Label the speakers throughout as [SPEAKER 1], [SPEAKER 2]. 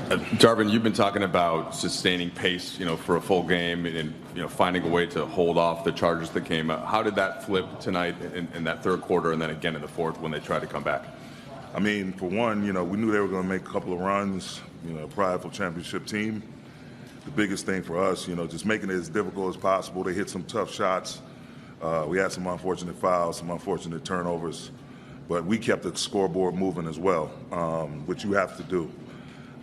[SPEAKER 1] Darvin, you've been talking about sustaining pace, for a full game and finding a way to hold off the charges that came up. How did that flip tonight in that third quarter and then again in the fourth when they tried to come back?
[SPEAKER 2] I mean, for one, we knew they were going to make a couple of runs, prideful championship team. The biggest thing for us, just making it as difficult as possible. They hit some tough shots. We had some unfortunate fouls, some unfortunate turnovers, but we kept the scoreboard moving as well, which you have to do.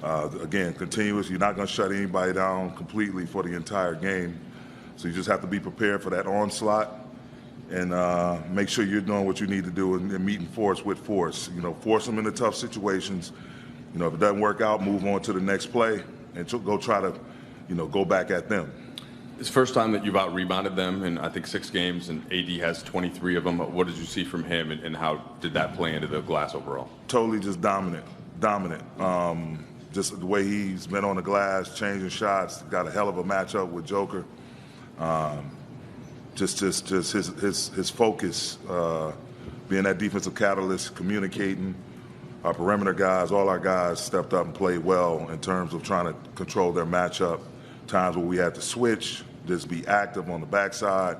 [SPEAKER 2] Again, continuous. You're not going to shut anybody down completely for the entire game. So you just have to be prepared for that onslaught and make sure you're doing what you need to do and meeting force with force. Force them into tough situations. If it doesn't work out, move on to the next play and go try to, go back at them.
[SPEAKER 1] It's the first time that you've out-rebounded them in, I think, 6 games, and AD has 23 of them. What did you see from him, and how did that play into the glass overall?
[SPEAKER 2] Totally just dominant. Just the way he's been on the glass, changing shots, got a hell of a matchup with Joker. Just his focus, being that defensive catalyst, communicating. Our perimeter guys, all our guys stepped up and played well in terms of trying to control their matchup. Times where we had to switch, just be active on the backside.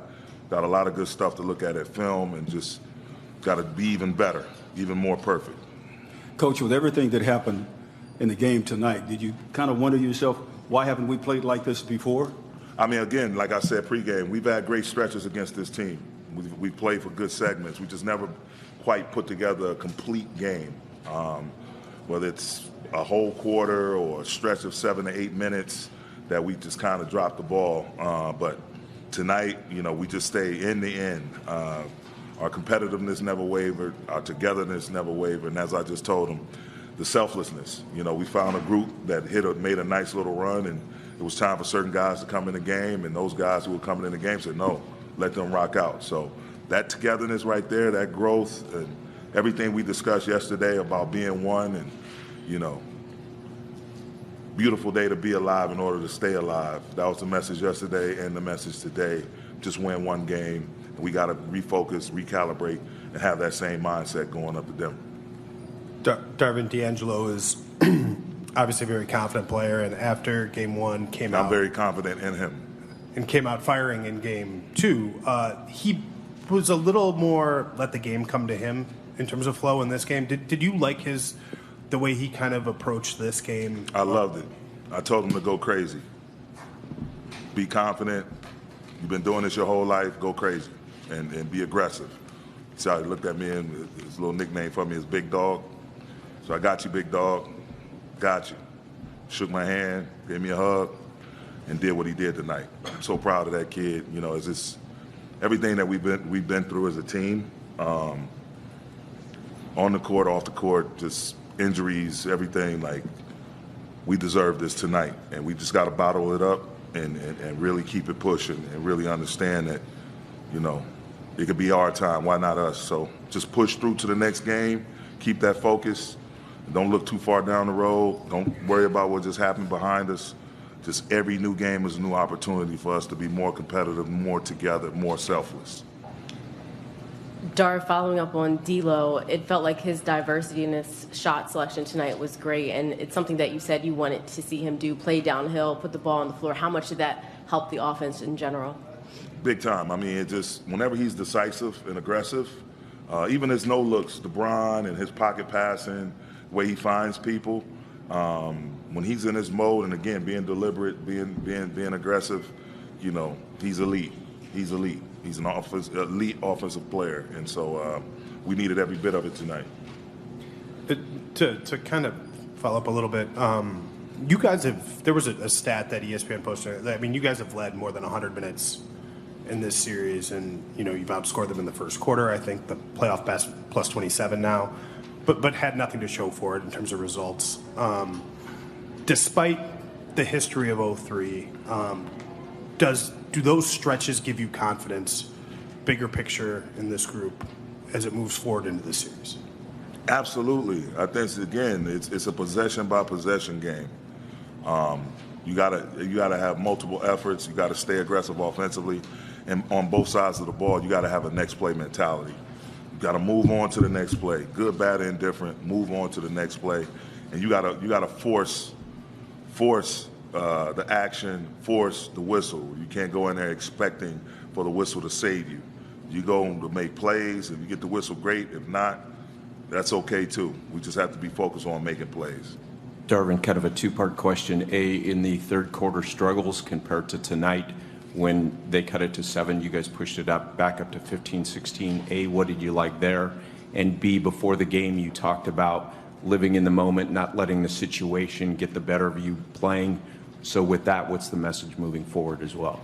[SPEAKER 2] Got a lot of good stuff to look at film, and just got to be even better, even more perfect.
[SPEAKER 3] Coach, with everything that happened in the game tonight, did you kind of wonder to yourself, why haven't we played like this before?
[SPEAKER 2] I mean, again, like I said pregame, we've had great stretches against this team. We've played for good segments. We just never quite put together a complete game, whether it's a whole quarter or a stretch of 7 to 8 minutes that we just kind of dropped the ball. But tonight, we just stay in the end. Our competitiveness never wavered. Our togetherness never wavered. And as I just told them, the selflessness. We found a group that made a nice little run, and it was time for certain guys to come in the game, and those guys who were coming in the game said, no, let them rock out. So that togetherness right there, that growth, and everything we discussed yesterday about being one, and, beautiful day to be alive in order to stay alive. That was the message yesterday and the message today. Just win one game. We got to refocus, recalibrate, and have that same mindset going up to Denver.
[SPEAKER 4] Darvin, D'Angelo is obviously a very confident player, and after game one came out.
[SPEAKER 2] I'm very confident in him.
[SPEAKER 4] And came out firing in game two. He was a little more let the game come to him in terms of flow in this game. Did you like the way he kind of approached this game?
[SPEAKER 2] I loved it. I told him to go crazy. Be confident. You've been doing this your whole life. Go crazy and be aggressive. So he looked at me, and his little nickname for me is Big Dog. So I got you, Big Dog. Got you. Shook my hand, gave me a hug, and did what he did tonight. I'm so proud of that kid. It's just everything that we've been through as a team, on the court, off the court, just injuries, everything. Like, we deserve this tonight, and we just got to bottle it up and really keep it pushing and really understand that, it could be our time. Why not us? So just push through to the next game. Keep that focus. Don't look too far down the road. Don't worry about what just happened behind us. Just every new game is a new opportunity for us to be more competitive, more together, more selfless.
[SPEAKER 5] Dar, following up on D'Lo, it felt like his diversity in his shot selection tonight was great, and it's something that you said you wanted to see him do, play downhill, put the ball on the floor. How much did that help the offense in general?
[SPEAKER 2] Big time. I mean, whenever he's decisive and aggressive, even his no-looks, LeBron and his pocket passing, the way he finds people, when he's in his mode, and again, being deliberate, being aggressive, he's elite. He's elite. He's an elite offensive player, and so we needed every bit of it tonight.
[SPEAKER 4] To kind of follow up a little bit, you guys there was a stat that ESPN posted. I mean, you guys have led more than 100 minutes in this series, and you've outscored them in the first quarter. I think the playoff best plus 27 now, but had nothing to show for it in terms of results. Despite the history of 03, do those stretches give you confidence, bigger picture in this group as it moves forward into the series?
[SPEAKER 2] Absolutely. I think it's a possession by possession game. You gotta have multiple efforts. You gotta stay aggressive offensively, and on both sides of the ball, you gotta have a next play mentality. You gotta move on to the next play. Good, bad, indifferent. Move on to the next play, and you gotta force force the action, force the whistle. You can't go in there expecting for the whistle to save you. You go to make plays. If you get the whistle, great. If not, that's okay too. We just have to be focused on making plays.
[SPEAKER 6] Darvin, kind of a two-part question. A, in the third quarter struggles compared to tonight when they cut it to 7, you guys pushed it back up to 15, 16. A, what did you like there? And B, before the game, you talked about living in the moment, not letting the situation get the better of you playing. So with that, what's the message moving forward as well?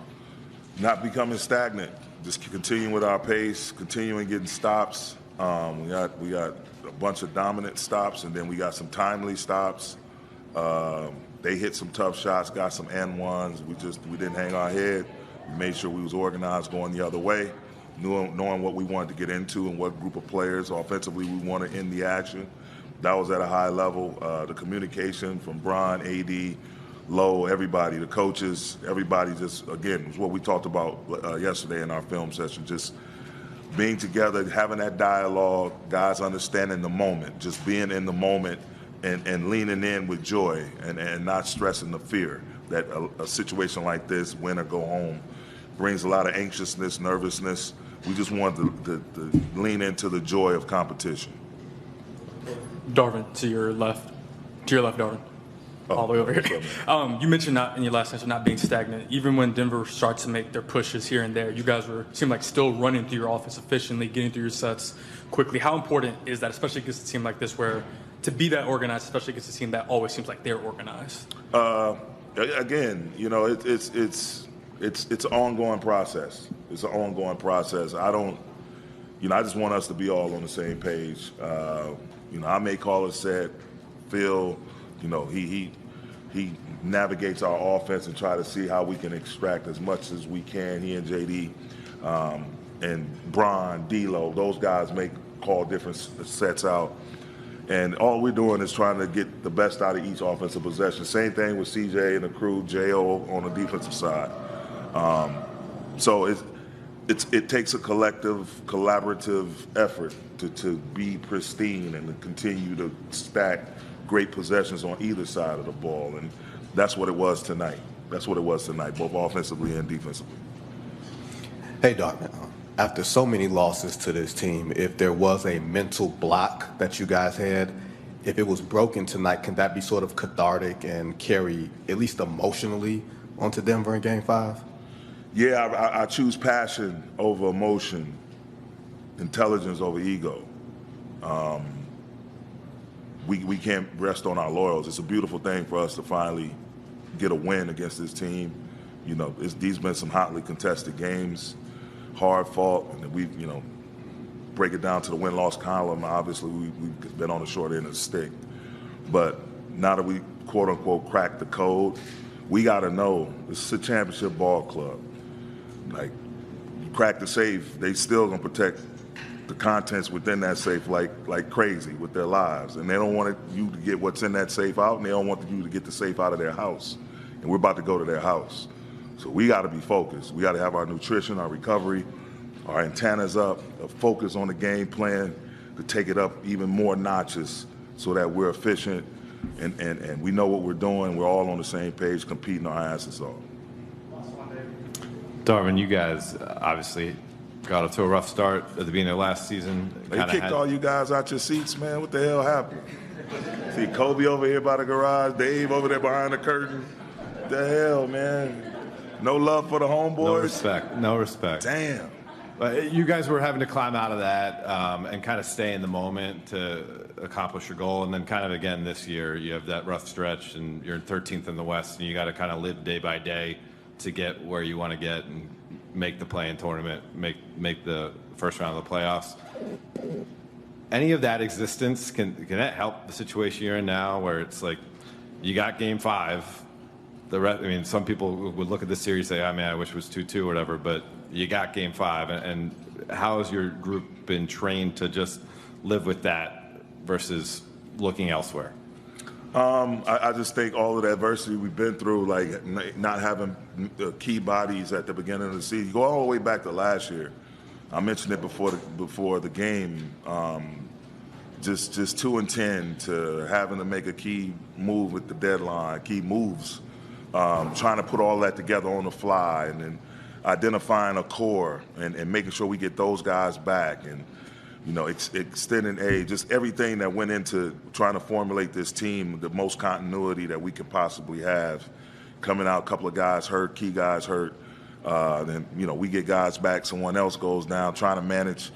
[SPEAKER 2] Not becoming stagnant. Just continuing with our pace, continuing getting stops. We got a bunch of dominant stops, and then we got some timely stops. They hit some tough shots, got some N1s. We didn't hang our head. We made sure we was organized going the other way, knowing what we wanted to get into and what group of players offensively we want to end the action. That was at a high level. The communication from Bron, AD, Lowe, everybody, the coaches, everybody just, again, was what we talked about yesterday in our film session, just being together, having that dialogue, guys understanding the moment, just being in the moment and leaning in with joy and not stressing the fear that a situation like this, win or go home, brings a lot of anxiousness, nervousness. We just wanted to lean into the joy of competition.
[SPEAKER 7] Darvin, to your left, Darvin. All the way over here. You mentioned in your last answer not being stagnant. Even when Denver starts to make their pushes here and there, you guys seem like still running through your offense efficiently, getting through your sets quickly. How important is that, especially against a team like this, where to be that organized, especially against a team that always seems like they're organized?
[SPEAKER 2] Again, it's an ongoing process. It's an ongoing process. I just want us to be all on the same page. I may call a set, Phil. He navigates our offense and try to see how we can extract as much as we can. He and JD and Bron, D'Lo, those guys call different sets out. And all we're doing is trying to get the best out of each offensive possession. Same thing with CJ and the crew, J.O. on the defensive side. So it takes a collective, collaborative effort to be pristine and to continue to stack great possessions on either side of the ball, and that's what it was tonight. Both offensively and defensively.
[SPEAKER 8] Hey, Darvin, after so many losses to this team, if there was a mental block that you guys had, if it was broken tonight, can that be sort of cathartic and carry, at least emotionally, onto Denver in Game 5?
[SPEAKER 2] Yeah, I choose passion over emotion, intelligence over ego. We can't rest on our laurels. It's a beautiful thing for us to finally get a win against this team. These been some hotly contested games, hard fought, and we, break it down to the win-loss column. Obviously, we've been on the short end of the stick. But now that we, quote-unquote, cracked the code, we got to know this is a championship ball club. Like, you crack the safe, they still going to protect the contents within that safe like crazy with their lives. And they don't want you to get what's in that safe out, and they don't want you to get the safe out of their house. And we're about to go to their house. So we got to be focused. We got to have our nutrition, our recovery, our antennas up, a focus on the game plan to take it up even more notches so that we're efficient and we know what we're doing. We're all on the same page, competing our asses off.
[SPEAKER 9] Darvin, you guys obviously got off to a rough start at the beginning of last season.
[SPEAKER 2] They kicked all you guys out your seats, man. What the hell happened? See Kobe over here by the garage, Dave over there behind the curtain. What the hell, man? No love for the homeboys?
[SPEAKER 9] No respect.
[SPEAKER 2] Damn.
[SPEAKER 9] But you guys were having to climb out of that and kind of stay in the moment to accomplish your goal. And then kind of again this year, you have that rough stretch and you're 13th in the West, and you got to kind of live day by day to get where you want to get and make the play-in tournament, make the first round of the playoffs. Any of that existence, can that help the situation you're in now, where it's like you got Game 5? Some people would look at this series and say, I wish it was 2-2 or whatever, but you got Game 5. And how has your group been trained to just live with that versus looking elsewhere?
[SPEAKER 2] I just think all of the adversity we've been through, like not having key bodies at the beginning of the season, you go all the way back to last year. I mentioned it before the game. just 2 and 10 to having to make a key move at the deadline, key moves, trying to put all that together on the fly, and then identifying a core and making sure we get those guys back, and extending just everything that went into trying to formulate this team, the most continuity that we could possibly have. Coming out, a couple of guys hurt, key guys hurt. Then we get guys back, someone else goes down, trying to manage,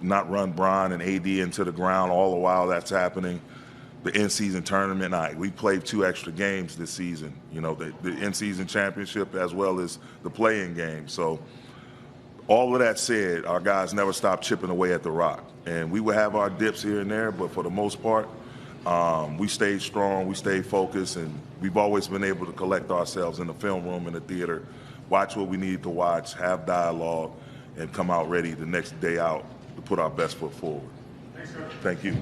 [SPEAKER 2] not run Bron and AD into the ground all the while that's happening. The in-season tournament, we played 2 extra games this season, the in-season championship as well as the play-in game. So all of that said, our guys never stopped chipping away at the rock. And we would have our dips here and there, but for the most part, we stayed strong, we stayed focused, and we've always been able to collect ourselves in the film room, in the theater, watch what we needed to watch, have dialogue, and come out ready the next day out to put our best foot forward. Thank you.